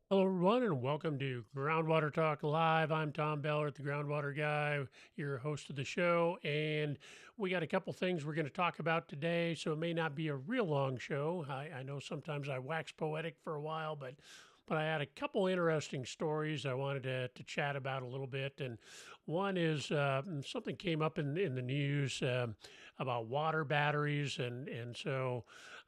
Hello, everyone, and welcome to Groundwater Talk Live. I'm Tom Beller, the Groundwater Guy, your host of the show. And we got a couple things we're going to talk about today, so it may not be a real long show. I know sometimes I wax poetic for a while, but I had a couple interesting stories I wanted to chat about a little bit. And one is something came up in the news about water batteries. And so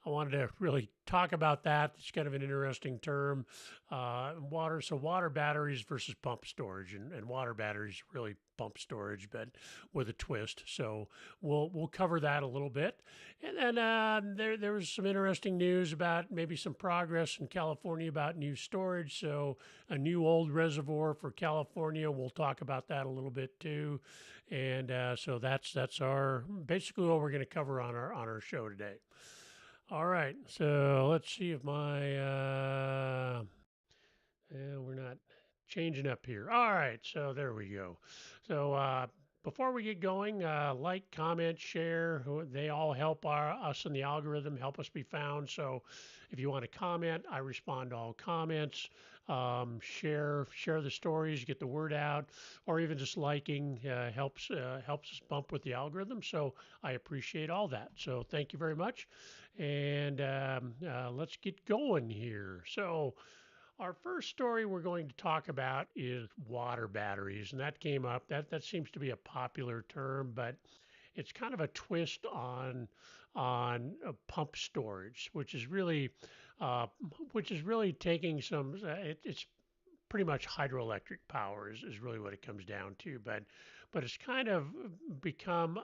I wanted to really talk about that. It's kind of an interesting term. Water batteries versus pump storage, and water batteries really pump storage, but with a twist. So we'll cover that a little bit, and then there was some interesting news about maybe some progress in California about new storage. So a new old reservoir for California. We'll talk about that a little bit too, and so that's our basically what we're going to cover on our show today. All right, so let's see if my we're not changing up here. All right, so there we go. So before we get going, like, comment, share. They all help us in the algorithm, help us be found. So if you want to comment, I respond to all comments. Share the stories, get the word out, or even just liking helps us bump with the algorithm. So I appreciate all that. So thank you very much, and let's get going here. So. Our first story we're going to talk about is water batteries, and that came up. That seems to be a popular term, but it's kind of a twist on pump storage, uh, which is really taking some. It's pretty much hydroelectric power is really what it comes down to, but it's kind of become.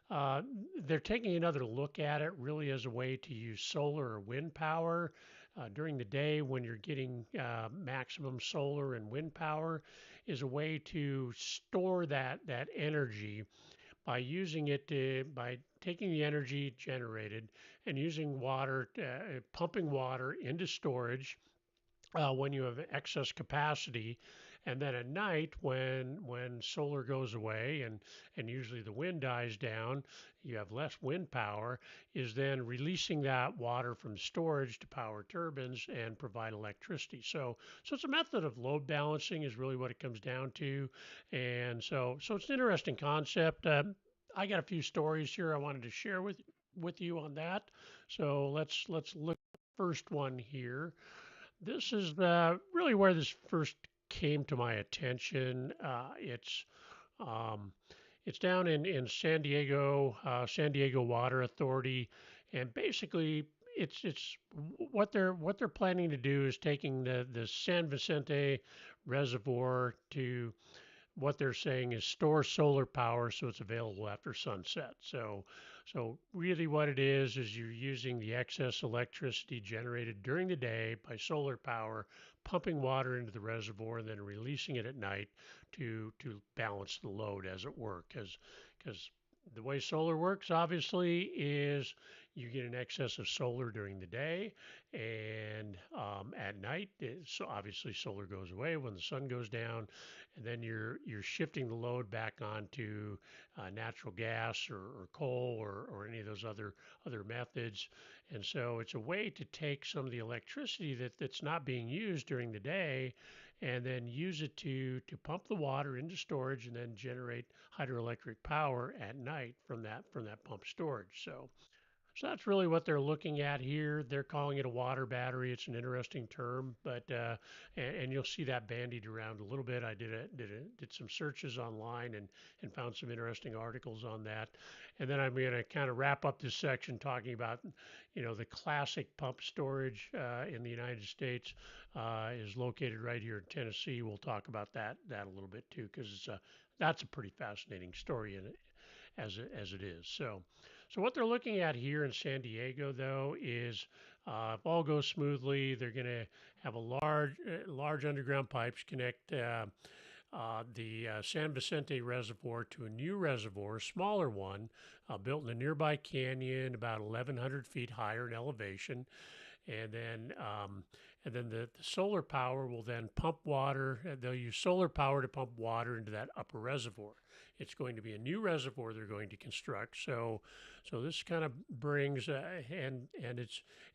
Uh, they're taking another look at it really as a way to use solar or wind power during the day when you're getting maximum solar and wind power is a way to store that energy by using it by taking the energy generated and using water, pumping water into storage when you have excess capacity. And then at night, when solar goes away and usually the wind dies down, you have less wind power. Is then releasing that water from storage to power turbines and provide electricity. So it's a method of load balancing is really what it comes down to. And so it's an interesting concept. I got a few stories here I wanted to share with you on that. So let's look at the first one here. This is really where this first came to my attention. Um, it's down in San Diego Water Authority, and basically it's what they're planning to do is taking the San Vicente Reservoir to what they're saying is store solar power so it's available after sunset. So really what it is you're using the excess electricity generated during the day by solar power, pumping water into the reservoir and then releasing it at night to balance the load as it were. Because the way solar works obviously is you get an excess of solar during the day and at night so obviously solar goes away when the sun goes down and then you're shifting the load back onto natural gas or coal or any of those other methods. And so it's a way to take some of the electricity that's not being used during the day and then use it to pump the water into storage and then generate hydroelectric power at night from that pump storage. So that's really what they're looking at here. They're calling it a water battery. It's an interesting term, but and you'll see that bandied around a little bit. I did some searches online and found some interesting articles on that. And then I'm going to kind of wrap up this section talking about, the classic pump storage in the United States is located right here in Tennessee. We'll talk about that a little bit too, because that's a pretty fascinating story in it as it is. So what they're looking at here in San Diego, though, is if all goes smoothly, they're going to have a large underground pipes connect the San Vicente Reservoir to a new reservoir, a smaller one, built in a nearby canyon, about 1,100 feet higher in elevation, and then and then the solar power will then pump water. They'll use solar power to pump water into that upper reservoir. It's going to be a new reservoir they're going to construct. So this kind of brings and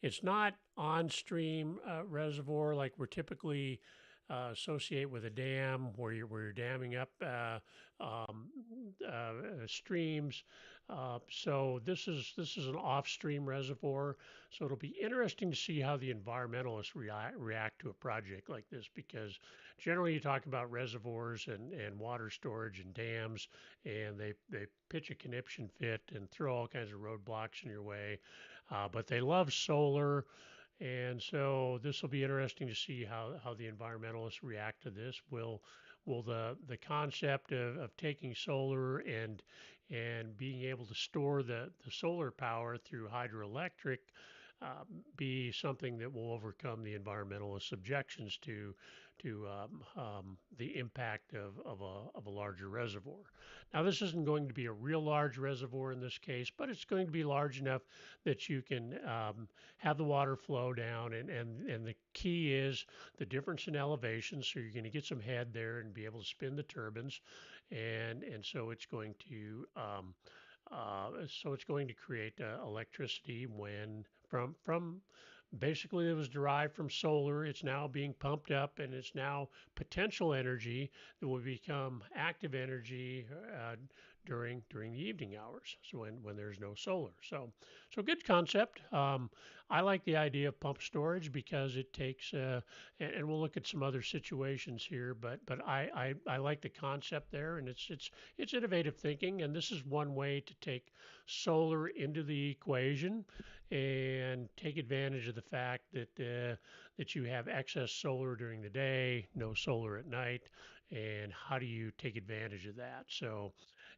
it's not on stream reservoir like we're typically associate with a dam where you're damming up streams. So this is an off-stream reservoir. So it'll be interesting to see how the environmentalists react to a project like this because generally you talk about reservoirs and water storage and dams, and they pitch a conniption fit and throw all kinds of roadblocks in your way. But they love solar. And so this will be interesting to see how the environmentalists react to this. Will the concept of taking solar and being able to store the solar power through hydroelectric be something that will overcome the environmentalist objections to the impact of a larger reservoir. Now, this isn't going to be a real large reservoir in this case, but it's going to be large enough that you can have the water flow down. And the key is the difference in elevation. So you're going to get some head there and be able to spin the turbines. And so it's going to create electricity when from basically it was derived from solar. It's now being pumped up, and it's now potential energy that will become active energy during the evening hours. So when there's no solar. So good concept. I like the idea of pump storage because it takes and we'll look at some other situations here, but I like the concept there, and it's innovative thinking, and this is one way to take solar into the equation and take advantage of the fact that you have excess solar during the day, no solar at night, and how do you take advantage of that? So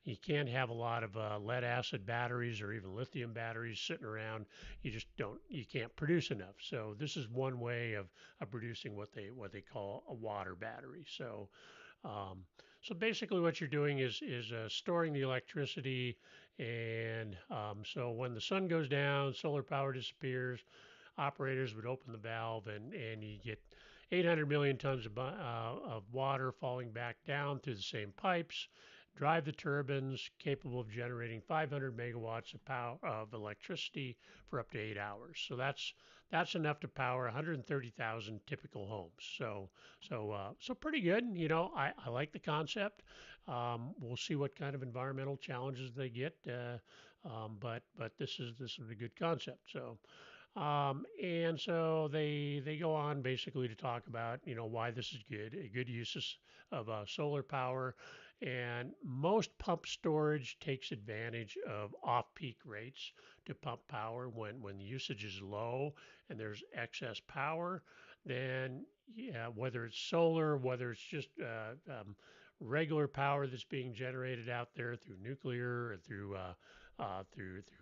you can't have a lot of lead acid batteries or even lithium batteries sitting around. You can't produce enough. So this is one way of producing what they call a water battery. Um, so basically what you're doing is storing the electricity, and so when the sun goes down, solar power disappears. Operators would open the valve, and you get 800 million tons of water falling back down through the same pipes, drive the turbines capable of generating 500 megawatts of electricity for up to 8 hours. So that's enough to power 130,000 typical homes. So pretty good. I like the concept. We'll see what kind of environmental challenges they get, but this is a good concept. And so they go on basically to talk about why this is good, a good use of solar power, and most pump storage takes advantage of off-peak rates to pump power when the usage is low and there's excess power. Then yeah, whether it's solar, whether it's just regular power that's being generated out there through nuclear or through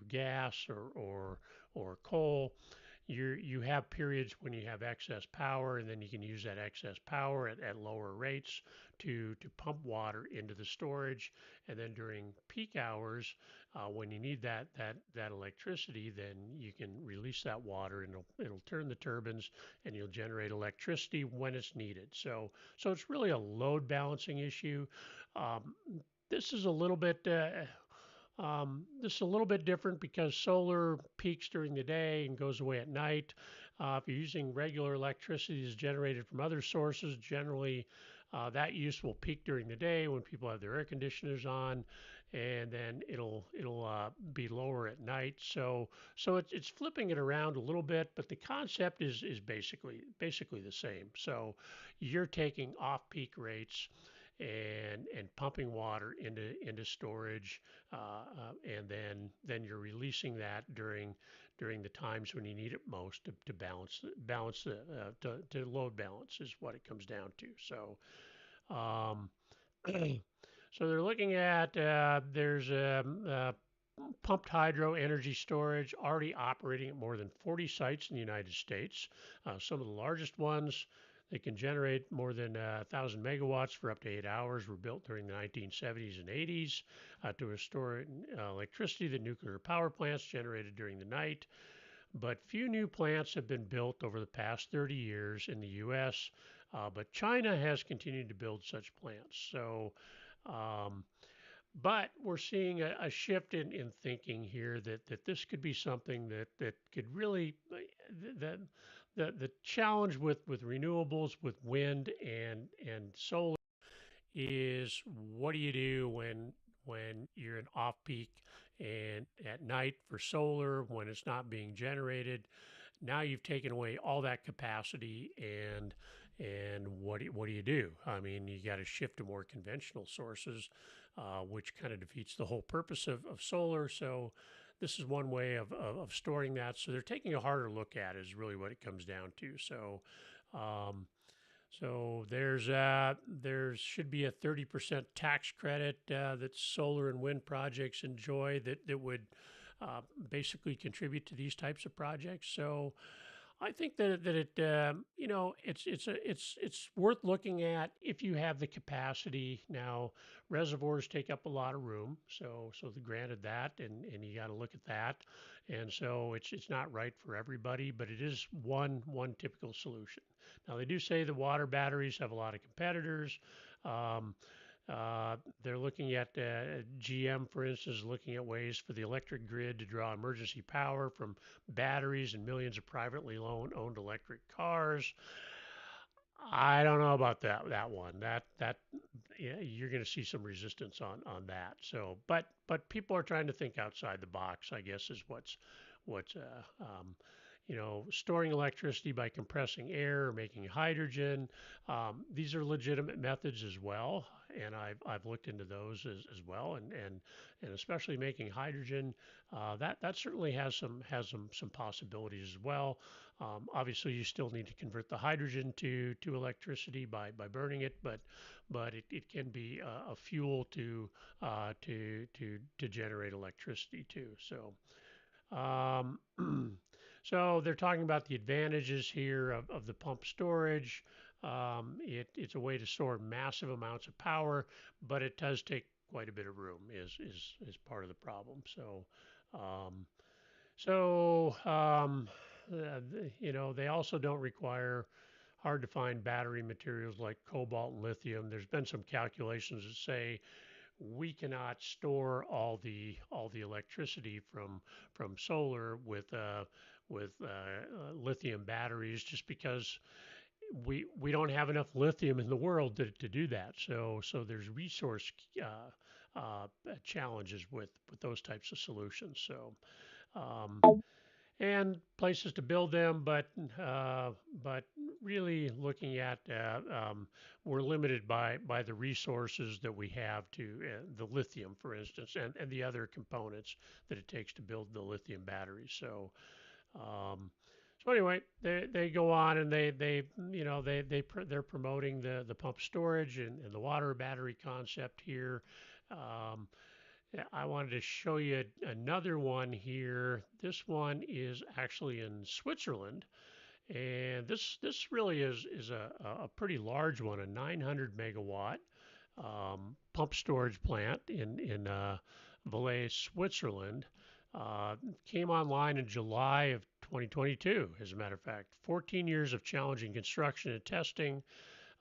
gas or coal, you have periods when you have excess power, and then you can use that excess power at lower rates to pump water into the storage. And then during peak hours, when you need that electricity, then you can release that water, and it'll turn the turbines, and you'll generate electricity when it's needed. So it's really a load balancing issue. Um, this is a little bit different because solar peaks during the day and goes away at night. If you're using regular electricity that's generated from other sources, generally that use will peak during the day when people have their air conditioners on, and then it'll be lower at night. So it's flipping it around a little bit, but the concept is basically the same. So you're taking off-peak rates and pumping water into storage, and then you're releasing that during the times when you need it most to balance to load balance is what it comes down to. Um, so they're looking at there's pumped hydro energy storage already operating at more than 40 sites in the United States. Some of the largest ones that can generate more than 1,000 megawatts for up to 8 hours were built during the 1970s and 80s to restore electricity that nuclear power plants generated during the night. but few new plants have been built over the past 30 years in the U.S. But China has continued to build such plants. Um, but we're seeing a shift in thinking here that this could be something that could really that the challenge with renewables, with wind and solar is what do you do when you're in off peak and at night for solar when it's not being generated. Now you've taken away all that capacity and what do you do? I mean, you got to shift to more conventional sources, which kind of defeats the whole purpose of solar. So this is one way of storing that. So they're taking a harder look at it is really what it comes down to. Um, there should be a 30% tax credit that solar and wind projects enjoy that would basically contribute to these types of projects. So I think that it it's worth looking at if you have the capacity. Now reservoirs take up a lot of room, so granted that, and you got to look at that, and so it's not right for everybody, but it is one typical solution. Now they do say the water batteries have a lot of competitors. Um, they're looking at GM, for instance, looking at ways for the electric grid to draw emergency power from batteries and millions of privately owned electric cars. I don't know about that one. That yeah, you're going to see some resistance on that. So, but people are trying to think outside the box. I guess is what's storing electricity by compressing air or making hydrogen. These are legitimate methods as well, and I've looked into those as well, and especially making hydrogen. That certainly has some possibilities as well. Obviously, you still need to convert the hydrogen to electricity by burning it, but it can be a fuel to generate electricity too. Um, so they're talking about the advantages here of the pump storage. It's a way to store massive amounts of power, but it does take quite a bit of room is part of the problem. Um, so, they also don't require hard to find battery materials like cobalt and lithium. There's been some calculations that say we cannot store all the electricity from solar with lithium batteries just because we don't have enough lithium in the world to do that. So there's resource challenges with those types of solutions. Um, and places to build them, but really looking at we're limited by the resources that we have to the lithium, for instance, and the other components that it takes to build the lithium batteries. Um, so anyway, they go on and they're promoting the pump storage and the water battery concept here. Um, yeah, I wanted to show you another one here. This one is actually in Switzerland, and this really is a pretty large one, a 900 megawatt pump storage plant in Valais, Switzerland. Came online in July of 2022, as a matter of fact. 14 years of challenging construction and testing.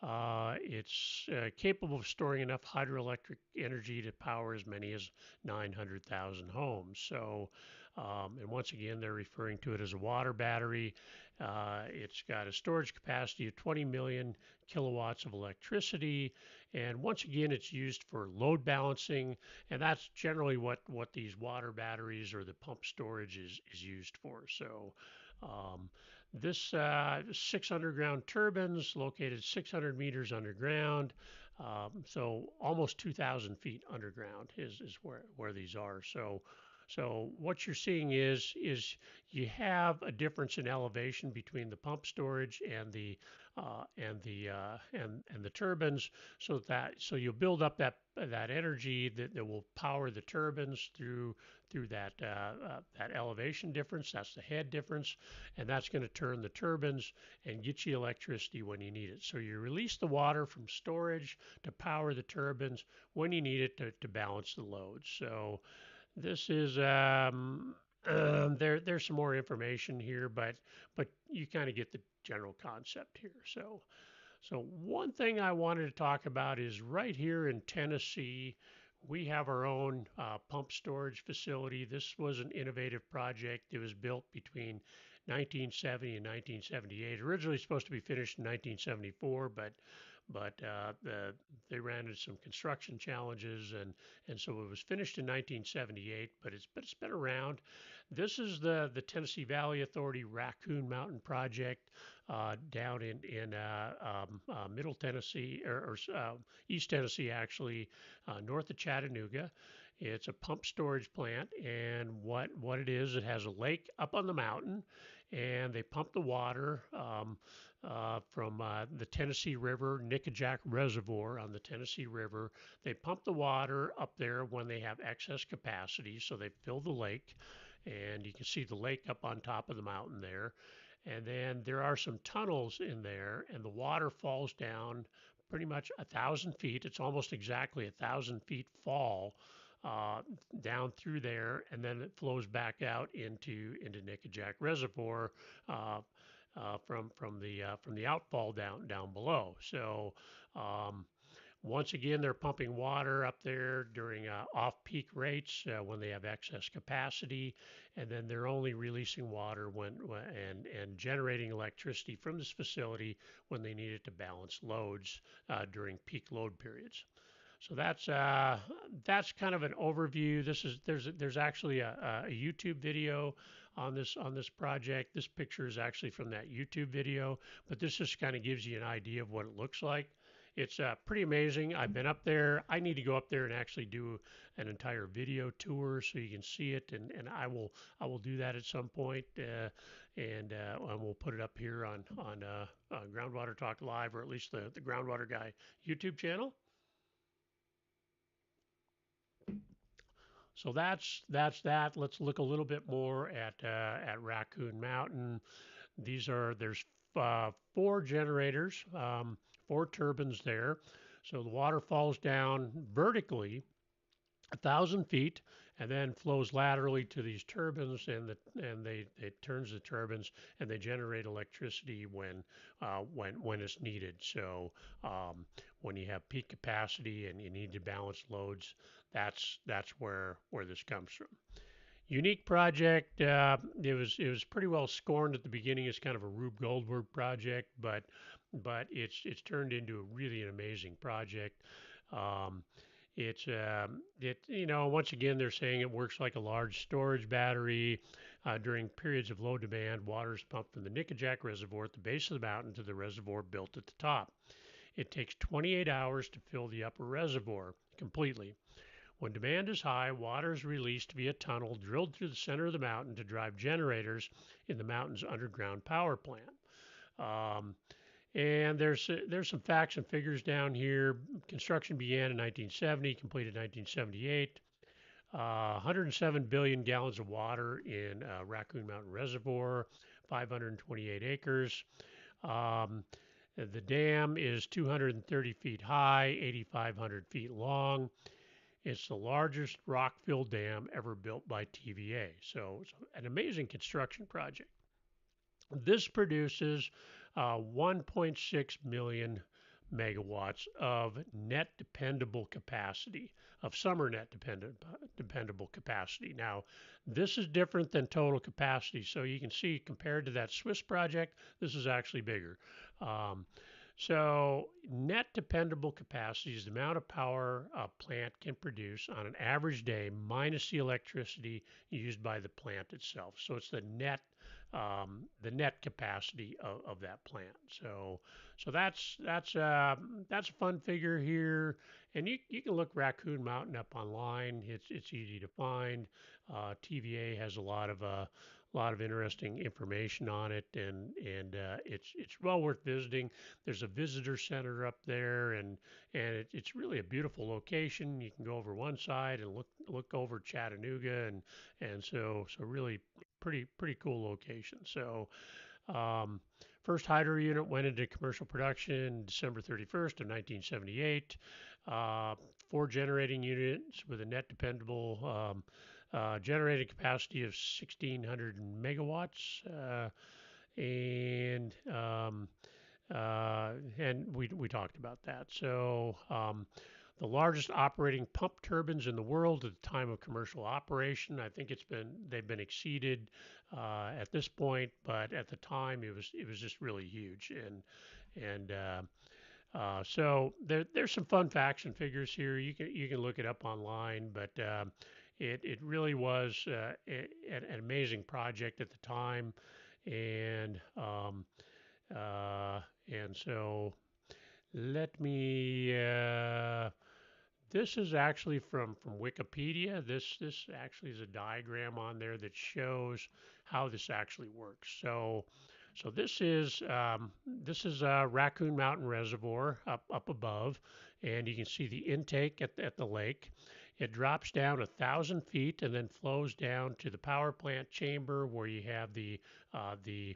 It's capable of storing enough hydroelectric energy to power as many as 900,000 homes. And once again, they're referring to it as a water battery. It's got a storage capacity of 20 million kilowatts of electricity. And once again, it's used for load balancing. And that's generally what these water batteries or the pump storage is used for. Um, this 6 underground turbines located 600 meters underground, so almost 2,000 feet underground is where these are. So what you're seeing is you have a difference in elevation between the pump storage and the turbines, so you build up that energy that will power the turbines through that elevation difference. That's the head difference, and that's going to turn the turbines and get you electricity when you need it. So you release the water from storage to power the turbines when you need it to balance the load. So this is There's some more information here, but you kind of get the general concept here. So one thing I wanted to talk about is right here in Tennessee, we have our own pump storage facility. This was an innovative project. It was built between 1970 and 1978. Originally supposed to be finished in 1974, but they ran into some construction challenges, and so it was finished in 1978. But it's been around. This is the Tennessee Valley Authority Racoon Mountain project down in Middle Tennessee or East Tennessee, actually, north of Chattanooga. It's a pump storage plant, and what it is, it has a lake up on the mountain, and they pump the water from the Tennessee River, Nickajack Reservoir on the Tennessee River. They pump the water up there when they have excess capacity, so they fill the lake, and you can see the lake up on top of the mountain there. And then there are some tunnels in there, and the water falls down pretty much 1,000 feet. It's almost exactly 1,000 feet fall uh, down through there, and then it flows back out into Nickajack Reservoir uh, from the outfall down below. So um, once again, they're pumping water up there during off-peak rates when they have excess capacity, and then they're only releasing water and generating electricity from this facility when they need it to balance loads during peak load periods. So that's kind of an overview. There's actually a YouTube video on this project. This picture is actually from that YouTube video, but this just kind of gives you an idea of what it looks like. It's pretty amazing. I've been up there. I need to go up there and actually do an entire video tour so you can see it, and I will do that at some point, and we'll put it up here on Groundwater Talk Live, or at least the Groundwater Guy YouTube channel. So that's that. Let's look a little bit more at Racoon Mountain. There's four generators, four turbines there. So the water falls down vertically 1,000 feet and then flows laterally to these turbines, and they it turns the turbines, and they generate electricity when it's needed. So when you have peak capacity and you need to balance loads, that's where this comes from. Unique project. It was pretty well scorned at the beginning as kind of a Rube Goldberg project, but it's turned into a really an amazing project. Um, once again, they're saying it works like a large storage battery. During periods of low demand, water is pumped from the Nickajack Reservoir at the base of the mountain to the reservoir built at the top. It takes 28 hours to fill the upper reservoir completely. When demand is high, water is released via a tunnel drilled through the center of the mountain to drive generators in the mountain's underground power plant. Um, and there's some facts and figures down here. Construction began in 1970, completed in 1978. 107 billion gallons of water in Racoon Mountain Reservoir, 528 acres. Um, the dam is 230 feet high, 8,500 feet long. It's the largest rock-filled dam ever built by TVA. So it's an amazing construction project. This produces 1.6 million megawatts of net dependable capacity, of summer net dependable capacity. Now, this is different than total capacity. So you can see, compared to that Swiss project, this is actually bigger. Um, so net dependable capacity is the amount of power a plant can produce on an average day minus the electricity used by the plant itself. So it's the net capacity of that plant. So that's a fun figure here, and you can look Racoon Mountain up online. It's easy to find. TVA has a lot of interesting information on it, and it's well worth visiting. There's a visitor center up there, and it's really a beautiful location. You can go over one side and look over Chattanooga, and so really pretty cool location. So um, first hydro unit went into commercial production December 31st of 1978. Four generating units with a net dependable generating capacity of 1,600 megawatts, and we talked about that. So the largest operating pump turbines in the world at the time of commercial operation. I think they've been exceeded at this point, but at the time it was just really huge. So there's some fun facts and figures here. You can look it up online, but it really was an amazing project at the time, and uh, and so let me. This is actually from Wikipedia. This actually is a diagram on there that shows how this actually works. So this is Racoon Mountain Reservoir up above, and you can see the intake at the lake. It drops down 1,000 feet and then flows down to the power plant chamber where you have uh, the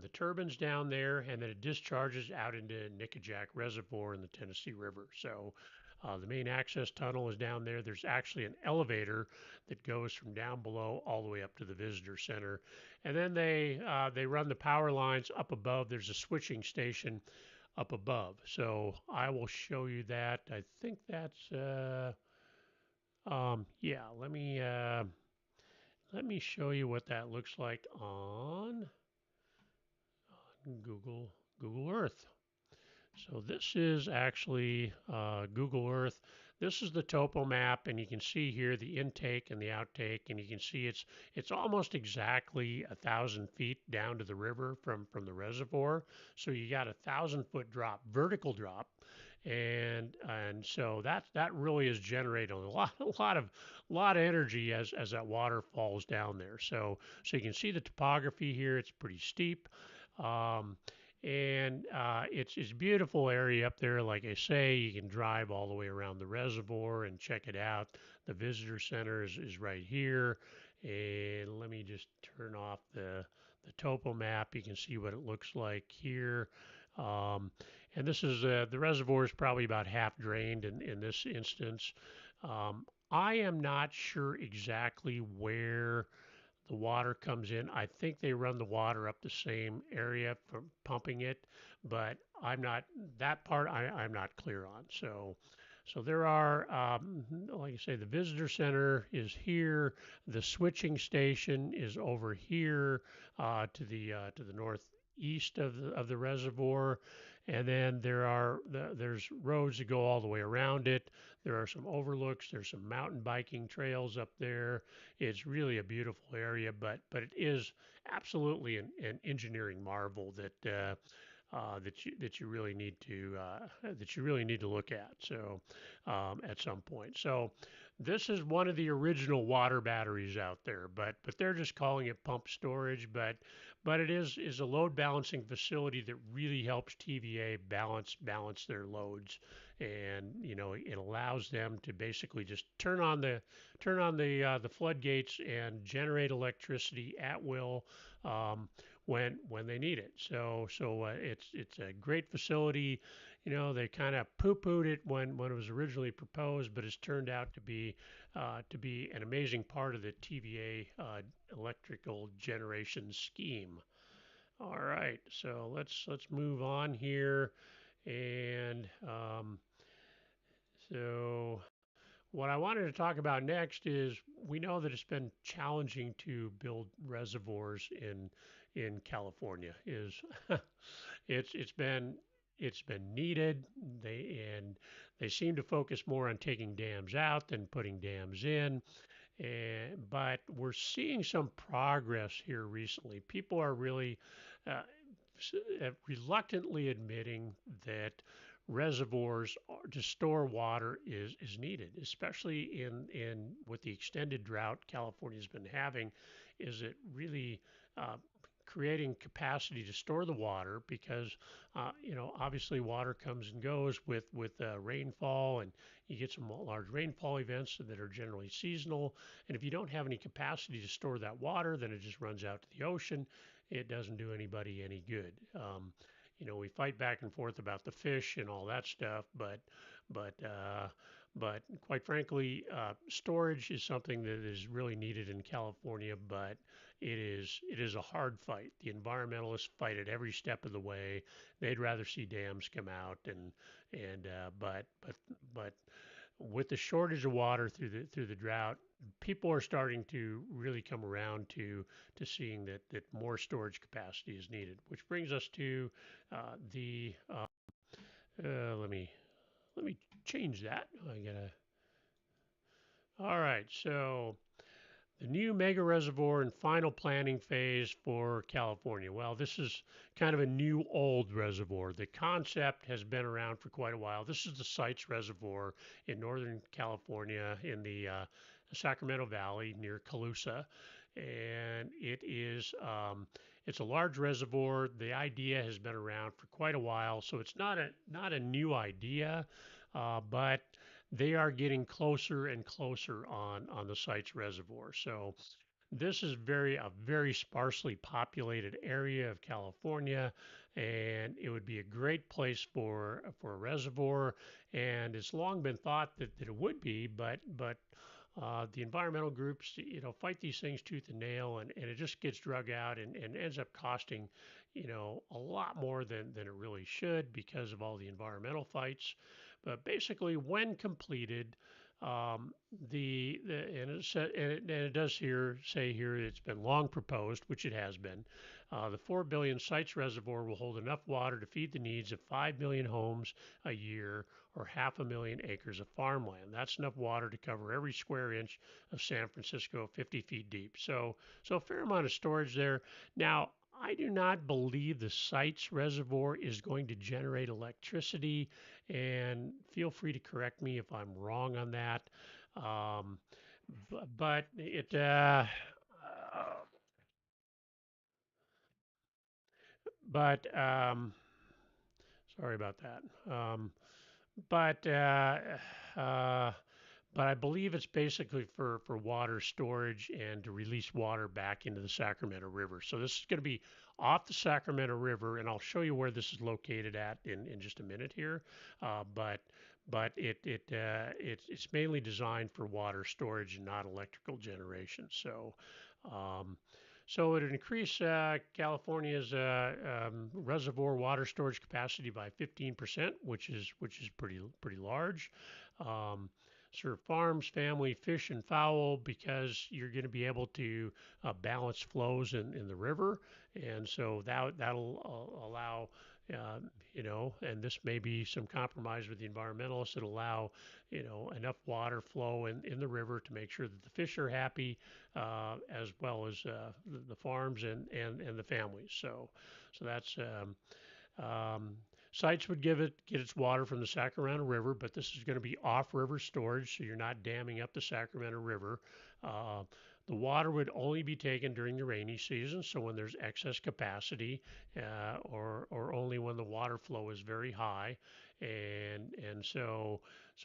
the turbines down there, and then it discharges out into Nickajack Reservoir in the Tennessee River. So the main access tunnel is down there. There's actually an elevator that goes from down below all the way up to the visitor center, and then they run the power lines up above. There's a switching station up above. So I will show you that. I think that's yeah. Let me show you what that looks like on Google Google Earth. So this is actually Google Earth. This is the topo map, and you can see here the intake and the outtake, and you can see it's almost exactly 1,000 feet down to the river from the reservoir. So you got 1,000 foot drop, vertical drop, and so that really is generating a lot of energy as that water falls down there. So you can see the topography here. It's pretty steep. Um, and it's a beautiful area up there. Like I say, you can drive all the way around the reservoir and check it out. The visitor center is right here. And let me just turn off the topo map. You can see what it looks like here. Um, and this is the reservoir is probably about half drained in this instance. I am not sure exactly where the water comes in. I think they run the water up the same area from pumping it, but I'm not that part. I'm not clear on. So there are, like I say, the visitor center is here. The switching station is over here to the northeast of the reservoir, and then there's roads that go all the way around it. There are some overlooks. There's some mountain biking trails up there. It's really a beautiful area, but it is absolutely an engineering marvel that you really need to look at. So at some point. So this is one of the original water batteries out there, but they're just calling it pump storage. But it is a load balancing facility that really helps TVA balance their loads, and it allows them to basically just turn on the floodgates and generate electricity at will when they need it. So it's a great facility. They kind of poo-pooed it when it was originally proposed, but it's turned out to be an amazing part of the TVA electrical generation scheme. All right, so let's move on here, and so what I wanted to talk about next is we know that it's been challenging to build reservoirs in California. Is it's been needed. They seem to focus more on taking dams out than putting dams in. But we're seeing some progress here recently. People are really uh, reluctantly admitting that reservoirs to store water is needed, especially in with the extended drought California's been having. Is it really uh, creating capacity to store the water because obviously water comes and goes with rainfall, and you get some large rainfall events that are generally seasonal, and if you don't have any capacity to store that water, then it just runs out to the ocean. It doesn't do anybody any good. We fight back and forth about the fish and all that stuff, but but quite frankly, storage is something that is really needed in California, but it is a hard fight. The environmentalists fight it every step of the way. They'd rather see dams come out, but with the shortage of water through the drought, people are starting to really come around to seeing that more storage capacity is needed. Which brings us to the let me change that. I gotta. All right, so the new mega reservoir and final planning phase for California. Well, this is kind of a new old reservoir. The concept has been around for quite a while. This is the Sites Reservoir in Northern California in the Sacramento Valley near Colusa, and it's a large reservoir. The idea has been around for quite a while, so it's not a new idea, but they are getting closer and closer on the Sites Reservoir. So this is very sparsely populated area of California, and it would be a great place for a reservoir. And it's long been thought that it would be, but the environmental groups, fight these things tooth and nail, and it just gets drug out and ends up costing, a lot more than it really should because of all the environmental fights. But basically, when completed, um, and it does say here it's been long proposed, which it has been. The 4 billion sites reservoir will hold enough water to feed the needs of 5 million homes a year or 500,000 acres of farmland. That's enough water to cover every square inch of San Francisco, 50 feet deep. So a fair amount of storage there. Now, I do not believe the Sites Reservoir is going to generate electricity, and feel free to correct me if I'm wrong on that. Um, but but sorry about that. But uh, but I believe it's basically for water storage and to release water back into the Sacramento River. So this is going to be off the Sacramento River, and I'll show you where this is located at in just a minute here. Uh, but but it's mainly designed for water storage and not electrical generation. Um, so it would increase California's reservoir water storage capacity by 15%, which is pretty large. Um, Serve farms, family, fish, and fowl because you're going to be able to balance flows in the river, and so that'll allow. And this may be some compromise with the environmentalists that allow, enough water flow in the river to make sure that the fish are happy, as well as the farms and the families. So that's um, Sites would get its water from the Sacramento River, but this is going to be off-river storage, so you're not damming up the Sacramento River. Uh, the water would only be taken during the rainy season, so when there's excess capacity, or only when the water flow is very high, and so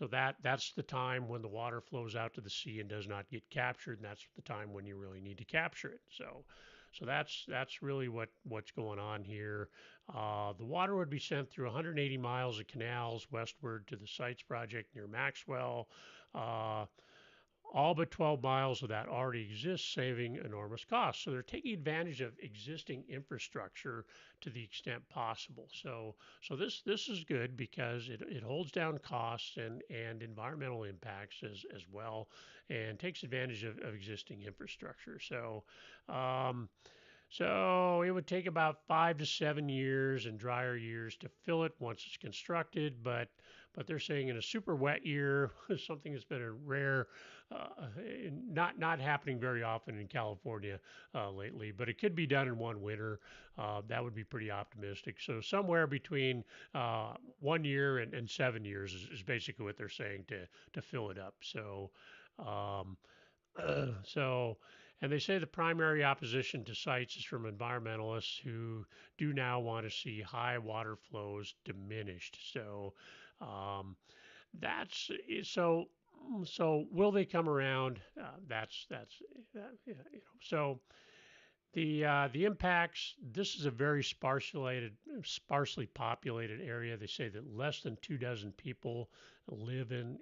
that's the time when the water flows out to the sea and does not get captured, and that's the time when you really need to capture it. So that's really what's going on here. The water would be sent through 180 miles of canals westward to the Sites project near Maxwell. Uh, all but 12 miles of that already exists, saving enormous costs. So they're taking advantage of existing infrastructure to the extent possible. So this is good because it holds down costs and environmental impacts as well, and takes advantage of existing infrastructure. Um, so it would take about 5 to 7 years in drier years to fill it once it's constructed, but they're saying in a super wet year, something that's been a rare, not happening very often in California lately, but it could be done in one winter. That would be pretty optimistic. So somewhere between 1 year and 7 years is basically what they're saying to fill it up. Um, so, and they say the primary opposition to sites is from environmentalists who do now want to see high water flows diminished. Um, that's so. So will they come around? That's yeah. So The impacts. This is a very sparsely populated area. They say that less than 2 dozen people live in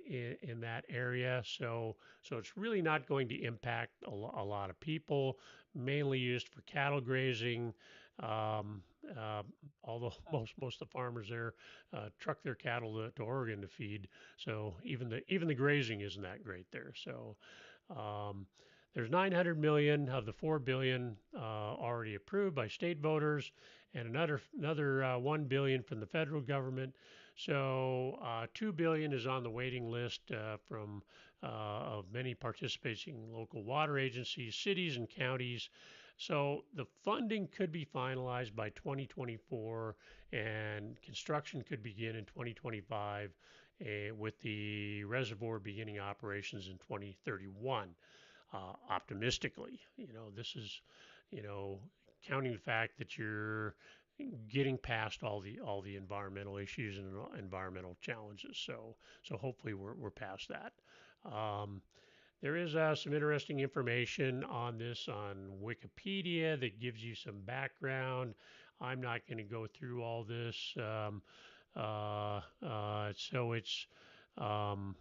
that area. So it's really not going to impact a lot of people. Mainly used for cattle grazing. Um, uh, Although most of the farmers there truck their cattle to Oregon to feed, so even the grazing isn't that great there. So um, there's 900 million of the 4 billion already approved by state voters, and another 1 billion from the federal government. So 2 billion is on the waiting list from of many participating local water agencies, cities, and counties. So the funding could be finalized by 2024, and construction could begin in 2025, with the reservoir beginning operations in 2031. Optimistically, this is, you know, counting the fact that you're getting past all the environmental issues and environmental challenges. So hopefully we're past that. Um, there is some interesting information on this on Wikipedia that gives you some background. I'm not going to go through all this. So it's um,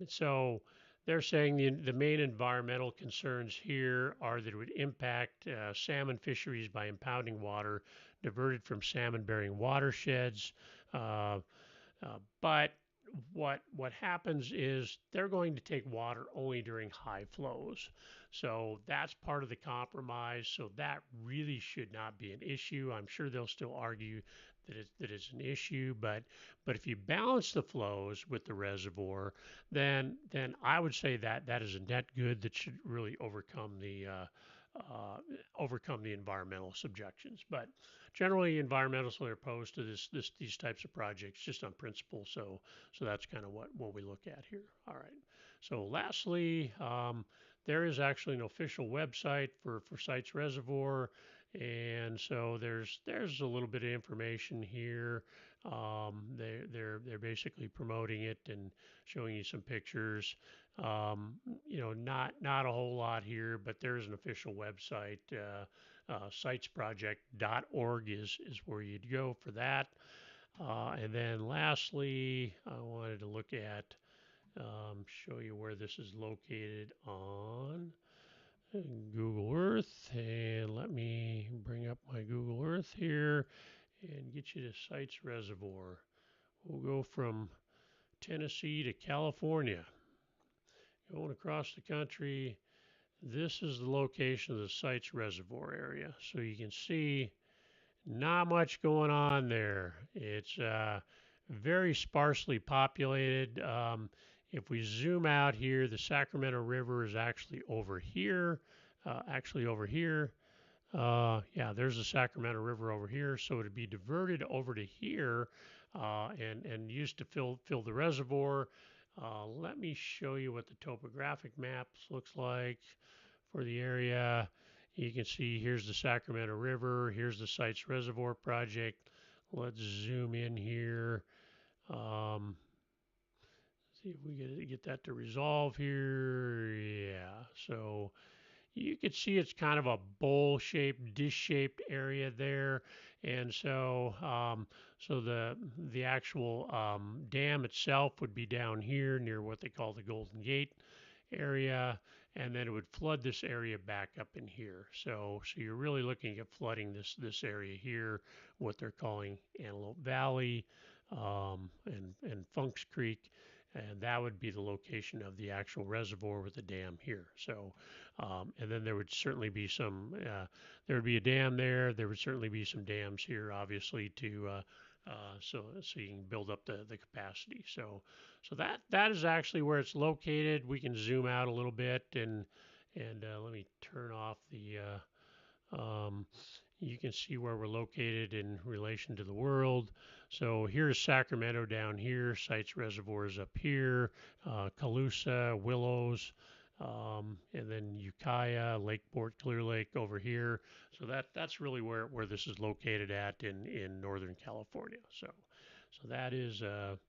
so they're saying the main environmental concerns here are that it would impact salmon fisheries by impounding water diverted from salmon-bearing watersheds. Uh, but what happens is they're going to take water only during high flows. So that's part of the compromise. So that really should not be an issue. I'm sure they'll still argue that it's an issue, but if you balance the flows with the reservoir, then I would say that is a net good that should really uh, overcome the environmental subjections. But generally, environmentalists are opposed to these types of projects just on principle. So that's kind of what we look at here. All right. So lastly, there is actually an official website for Site Reservoir, and so there's a little bit of information here. They're basically promoting it and showing you some pictures. Not a whole lot here, but there's an official website. Sitesproject.org is where you'd go for that. And then lastly, I wanted to look at, show you where this is located on Google Earth. And let me bring up my Google Earth here and get you to Sites Reservoir. We'll go from Tennessee to California. Going across the country, this is the location of the Sites Reservoir area. So you can see not much going on there. It's very sparsely populated. If we zoom out here, the Sacramento River is actually over here. Over here. Yeah, there's the Sacramento River over here. So it'd be diverted over to here and used to fill the reservoir. Let me show you what the topographic maps looks like for the area. You can see here's the Sacramento River. Here's the Sites Reservoir project. Let's zoom in here. See if we get that to resolve here. Yeah, so you could see it's kind of a bowl-shaped, dish-shaped area there, and so the actual dam itself would be down here near what they call the Golden Gate area, and then it would flood this area back up in here. So you're really looking at flooding this area here, what they're calling Antelope Valley, and Funks Creek, and that would be the location of the actual reservoir with the dam here. And then there would certainly be there would be a dam there. There would certainly be some dams here, obviously, so you can build up the capacity. So that is actually where it's located. We can zoom out a little bit and let me turn off the. You can see where we're located in relation to the world. So here's Sacramento down here, Sites Reservoirs up here, Colusa, Willows, and then Ukiah, Lakeport, Clear Lake over here. So that's really where this is located at in Northern California. So that is um,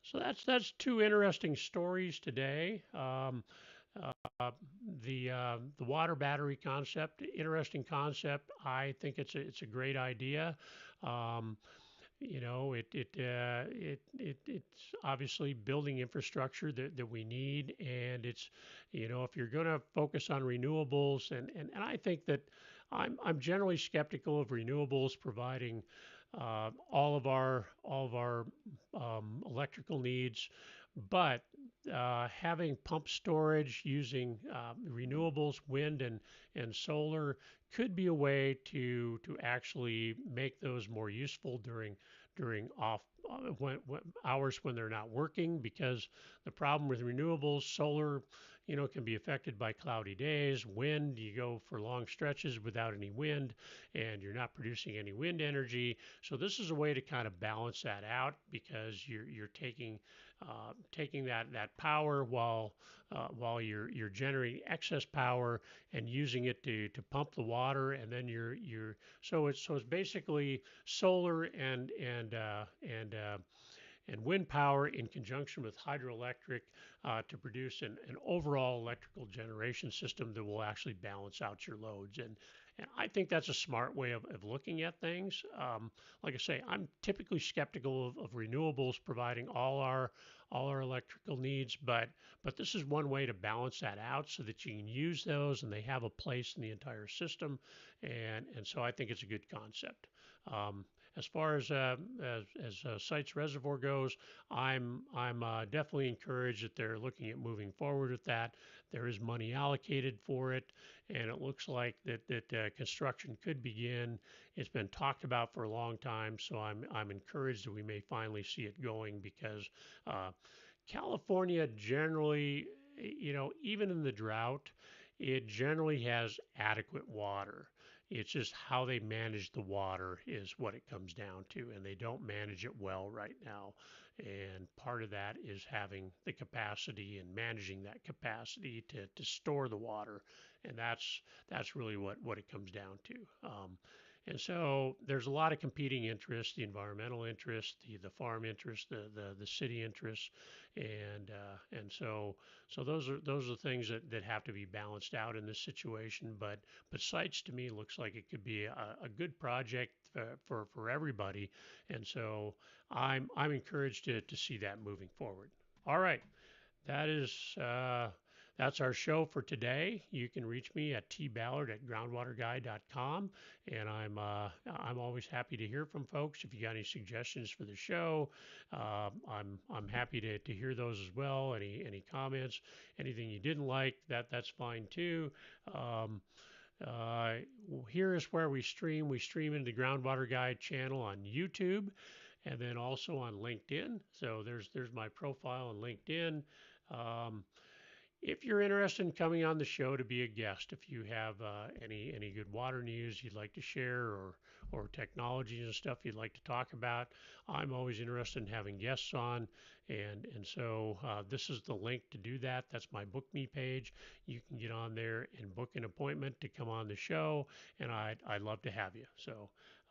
so that's two interesting stories today. The water battery concept, interesting concept. I think it's a great idea. Um, it's obviously building infrastructure that we need, and it's, if you're going to focus on renewables, and I think that I'm generally skeptical of renewables providing all of our electrical needs, but having pump storage using renewables, wind and solar could be a way to actually make those more useful during off when hours when they're not working, because the problem with renewables, solar, can be affected by cloudy days. Wind, you go for long stretches without any wind and you're not producing any wind energy. So this is a way to kind of balance that out, because you're taking that power while you're generating excess power and using it to pump the water, and then you're so it's basically solar and wind power in conjunction with hydroelectric to produce an overall electrical generation system that will actually balance out your loads. And I think that's a smart way of looking at things. Like I say, I'm typically skeptical of renewables providing all our electrical needs, but this is one way to balance that out so that you can use those and they have a place in the entire system. And so I think it's a good concept. Um, as far as Sites Reservoir goes, I'm definitely encouraged that they're looking at moving forward with that. There is money allocated for it, and it looks like that construction could begin. It's been talked about for a long time, so I'm encouraged that we may finally see it going, because uh, California generally, even in the drought, it generally has adequate water. It's just how they manage the water is what it comes down to, and they don't manage it well right now. And part of that is having the capacity and managing that capacity to store the water, and that's really what it comes down to. And so there's a lot of competing interests: the environmental interest, the farm interest, the city interests, and so those are things that have to be balanced out in this situation. But sites to me looks like it could be a good project for everybody, and so I'm encouraged to see that moving forward. All right, that is that's our show for today. You can reach me at tballard@groundwaterguy.com, and I'm always happy to hear from folks. If you got any suggestions for the show, I'm happy to hear those as well. Any comments, anything you didn't like, that's fine too. Um, uh, Here is where we stream. We stream into the Groundwater Guy channel on YouTube, and then also on LinkedIn. So there's my profile on LinkedIn. Um, if you're interested in coming on the show to be a guest, if you have any good water news you'd like to share, or technologies and stuff you'd like to talk about, I'm always interested in having guests on. And so this is the link to do that. That's my Book Me page. You can get on there and book an appointment to come on the show, and I'd love to have you.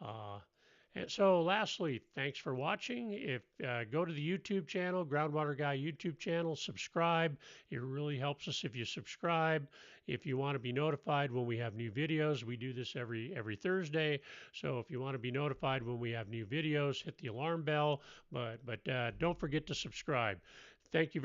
Uh, and so, lastly, thanks for watching. If go to the YouTube channel, Groundwater Guy YouTube channel, subscribe. It really helps us if you subscribe. If you want to be notified when we have new videos, we do this every Thursday. So if you want to be notified when we have new videos, hit the alarm bell. But don't forget to subscribe. Thank you.